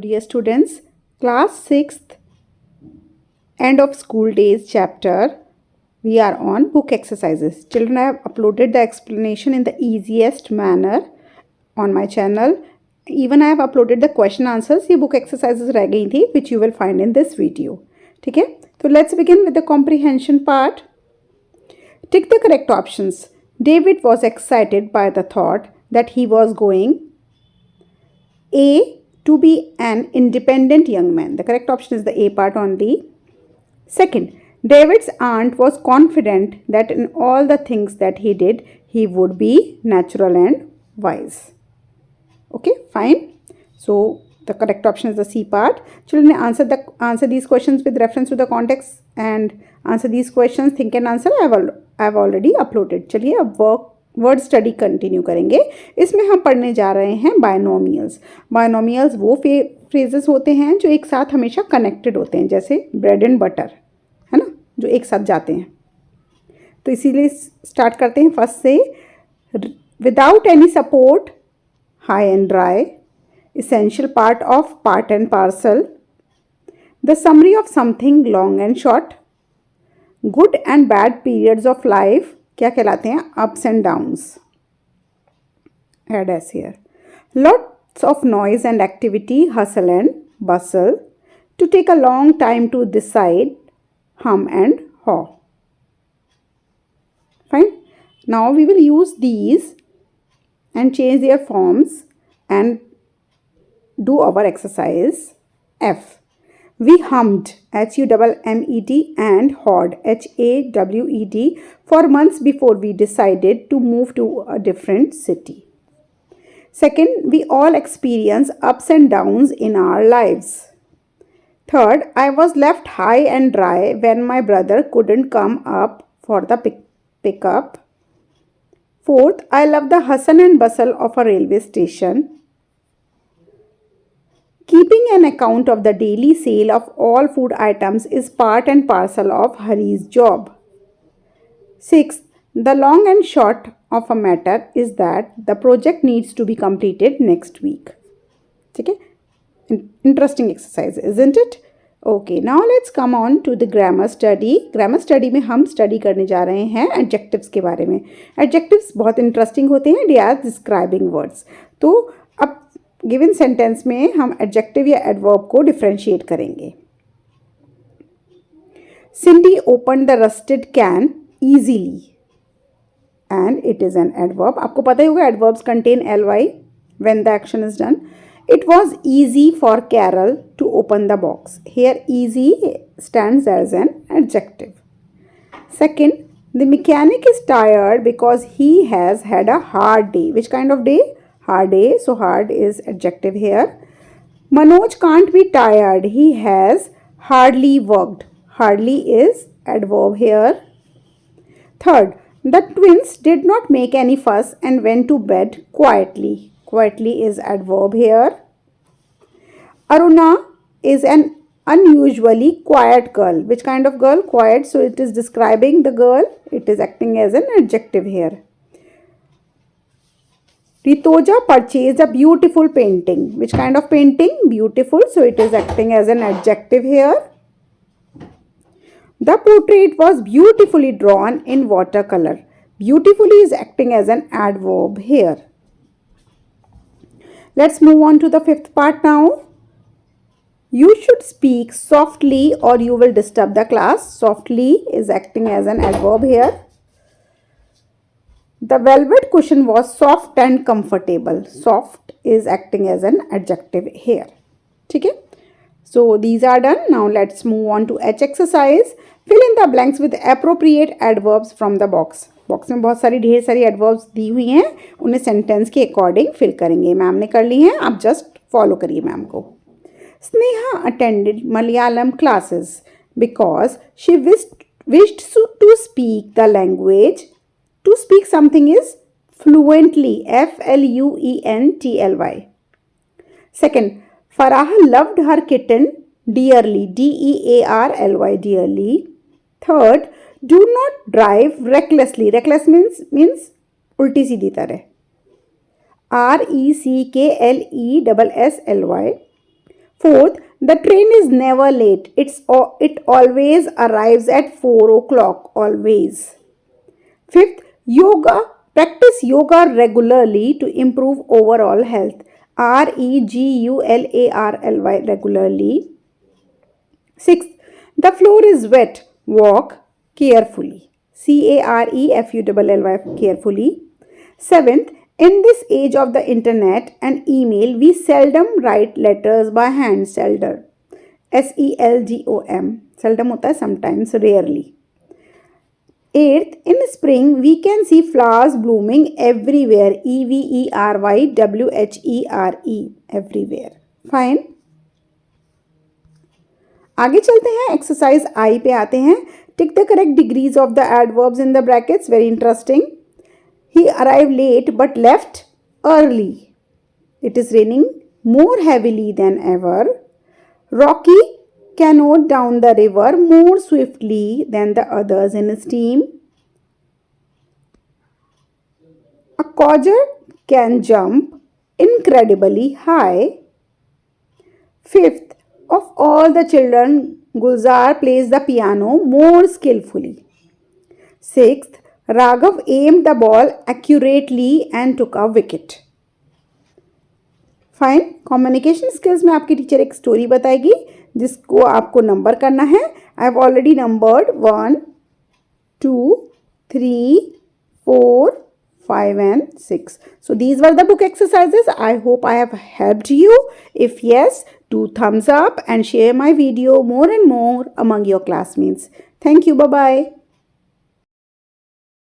dear students, class 6th end of school days chapter. We are on book exercises. Children, I have uploaded the explanation in the easiest manner on my channel. Even I have uploaded the question answers. ये book exercises रह गई थी which you will find in this video. ठीक है? So let's begin with the comprehension part. Tick the correct options. David was excited by the thought that he was going A. To be an independent young man. The correct option is the A part only. Second, David's aunt was confident that in all the things that he did, he would be natural and wise. Okay, fine. So the correct option is the C part. Children, answer these questions with reference to the context and answer these questions. Think and answer. I have already uploaded. चलिए अब word study continue करेंगे. इसमें हम पढ़ने जा रहे हैं बायनोमियल्स. बायनोमियल्स वो फ्रेजेस होते हैं जो एक साथ हमेशा कनेक्टेड होते हैं, जैसे ब्रेड एंड बटर, है ना, जो एक साथ जाते हैं. तो इसीलिए स्टार्ट करते हैं फर्स्ट से. Without any support, high and dry, essential part of part and parcel, the summary of something long and short, good and bad periods of life क्या कहलाते हैं? Ups and downs. Add as here. Lots of noise and activity, hustle and bustle, to take a long time to decide, hum and haw. Fine. Now we will use these and change their forms and do our exercise F. We hummed, HUMMED, and hawed, HAWED, for months before we decided to move to a different city. Second, we all experience ups and downs in our lives. Third, I was left high and dry when my brother couldn't come up for the pickup. Fourth, I love the hustle and bustle of a railway station. Keeping an account of the daily sale of all food items is part and parcel of Hari's job. Sixth, the long and short of a matter is that the project needs to be completed next week. Okay? Interesting exercise, isn't it? Okay, now let's come on to the grammar study. Grammar study में हम study करने जा रहे हैं adjectives के बारे में. Adjectives बहुत interesting होते हैं. They are describing words. तो अब गिवन सेंटेंस में हम एडजेक्टिव या एडवर्ब को डिफरेंशिएट करेंगे. Cindy open the rusted can easily and it is an adverb. आपको पता ही होगा adverbs contain ly when the action is done. It was easy for Carol to open the box. Here easy stands as an adjective. Second, the mechanic is tired because he has had a hard day. Which kind of day? Hard day, so hard is adjective here. Manoj can't be tired. He has hardly worked. Hardly is adverb here. Third, the twins did not make any fuss and went to bed quietly. Quietly is adverb here. Aruna is an unusually quiet girl. Which kind of girl? Quiet. So it is describing the girl. It is acting as an adjective here. Ritoja purchased a beautiful painting. Which kind of painting? Beautiful. So it is acting as an adjective here. The portrait was beautifully drawn in watercolor. Beautifully is acting as an adverb here. Let's move on to the fifth part now. You should speak softly or you will disturb the class. Softly is acting as an adverb here. The velvet cushion was soft and comfortable. Soft is acting as an adjective here. ठीक है? So these are done. Now let's move on to H exercise. Fill in the blanks with appropriate adverbs from the box. Box में बहुत सारी ढेर सारी adverbs दी हुई हैं. उन्हें सेंटेंस के अकॉर्डिंग फिल करेंगे. मैम ने कर ली हैं. आप जस्ट फॉलो करिए मैम को. Sneha attended Malayalam classes because she wished to speak the language. To speak something is fluently, FLUENTLY. Second, Farah loved her kitten dearly, DEARLY, dearly. Third, do not drive recklessly. Reckless means उल्टी सीधी तरह. RECKLESSLY. Fourth, the train is never late. It always arrives at 4 o'clock, always. Fifth, practice yoga regularly to improve overall health. Regularly, regularly. Sixth, the floor is wet. Walk carefully. Carefully, carefully. Seventh, in this age of the internet and email, we seldom write letters by hand. Seldom. Seldom. Seldom hota hai sometimes, rarely. Eighth, in spring, we can see flowers blooming everywhere. Everywhere. Everywhere. Fine. आगे चलते हैं, exercise I पे आते हैं. Tick the correct degrees of the adverbs in the brackets. Very interesting. He arrived late but left early. It is raining more heavily than ever. Rocky canoed down the river more swiftly than the others in his team. A codger can jump incredibly high. Fifth, of all the children, Gulzar plays the piano more skillfully. Sixth, Raghav aimed the ball accurately and took a wicket. Fine. Communication skills में आपकी teacher एक story बताएगी जिसको आपको number करना है. I have already numbered 1, 2, 3, 4, 5 and 6. So these were the book exercises. I hope I have helped you. If yes, do thumbs up and share my video more and more among your classmates. Thank you. Bye-bye.